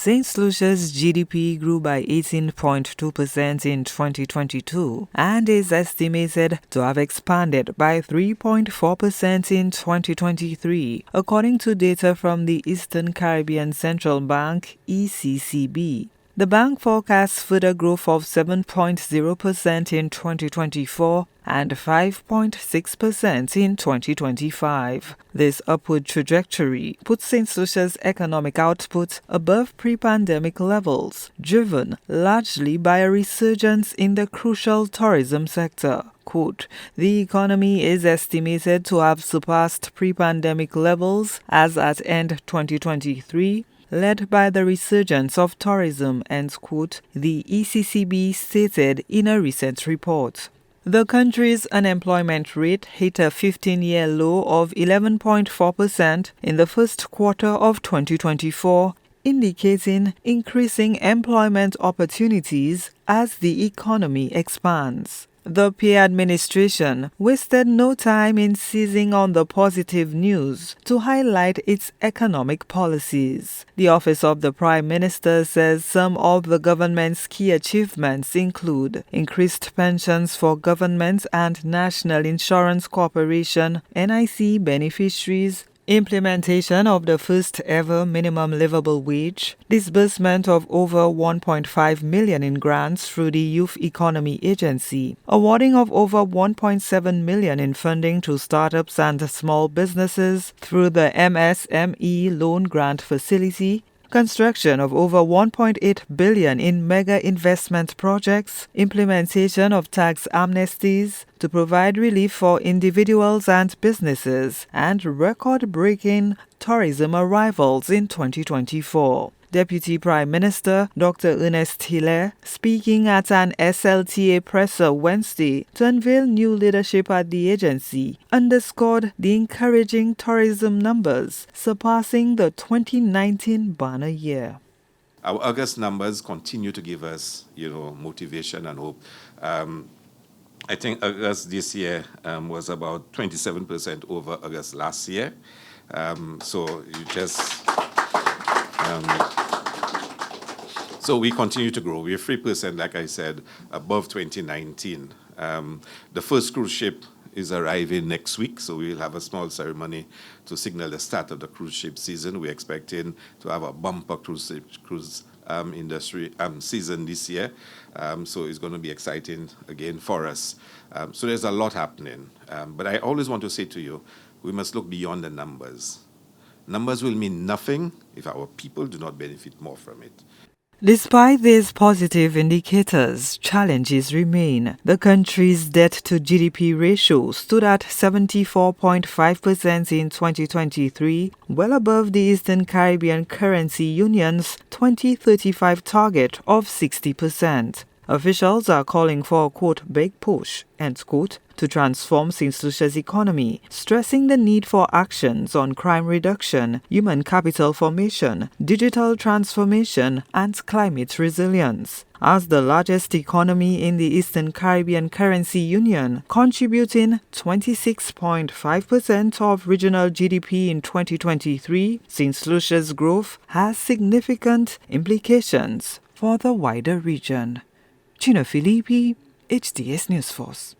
St. Lucia'S GDP grew by 18.2% in 2022 and is estimated to have expanded by 3.4% in 2023, according to data from the Eastern Caribbean Central Bank (ECCB). The bank forecasts further growth of 7.0% in 2024 and 5.6% in 2025. This upward trajectory puts St. Lucia'S economic output above pre-pandemic levels, driven largely by a resurgence in the crucial tourism sector. Quote, "The economy is estimated to have surpassed pre-pandemic levels as at end 2023, led by the resurgence of tourism," end quote, the ECCB stated in a recent report. The country's unemployment rate hit a 15-year low of 11.4% in the first quarter of 2024, indicating increasing employment opportunities as the economy expands. The PA administration wasted no time in seizing on the positive news to highlight its economic policies. The Office of the Prime Minister says some of the government's key achievements include increased pensions for government and National Insurance Corporation (NIC) beneficiaries, implementation of the first ever minimum livable wage, disbursement of over 1.5 million in grants through the Youth Economy Agency, awarding of over 1.7 million in funding to startups and small businesses through the MSME Loan Grant Facility, construction of over 1.8 billion in mega investment projects, implementation of tax amnesties to provide relief for individuals and businesses, and record-breaking tourism arrivals in 2024. Deputy Prime Minister Dr. Ernest Hilaire, speaking at an SLTA presser Wednesday to unveil new leadership at the agency, underscored the encouraging tourism numbers, surpassing the 2019 banner year. Our August numbers continue to give us, motivation and hope. I think August this year was about 27% over August last year. So we continue to grow. We're 3%, like I said, above 2019. The first cruise ship is arriving next week, so we'll have a small ceremony to signal the start of the cruise ship season. We're expecting to have a bumper cruise industry season this year. So it's going to be exciting again for us. So there's a lot happening. But I always want to say to you, we must look beyond the numbers. Numbers will mean nothing if our people do not benefit more from it. Despite these positive indicators, challenges remain. The country's debt-to-GDP ratio stood at 74.5% in 2023, well above the Eastern Caribbean Currency Union's 2035 target of 60%. Officials are calling for a, quote, "big push," end quote, to transform St. Lucia'S economy, stressing the need for actions on crime reduction, human capital formation, digital transformation, and climate resilience. As the largest economy in the Eastern Caribbean Currency Union, contributing 26.5% of regional GDP in 2023, St. Lucia'S growth has significant implications for the wider region. Gina Filippi, HDS News Force.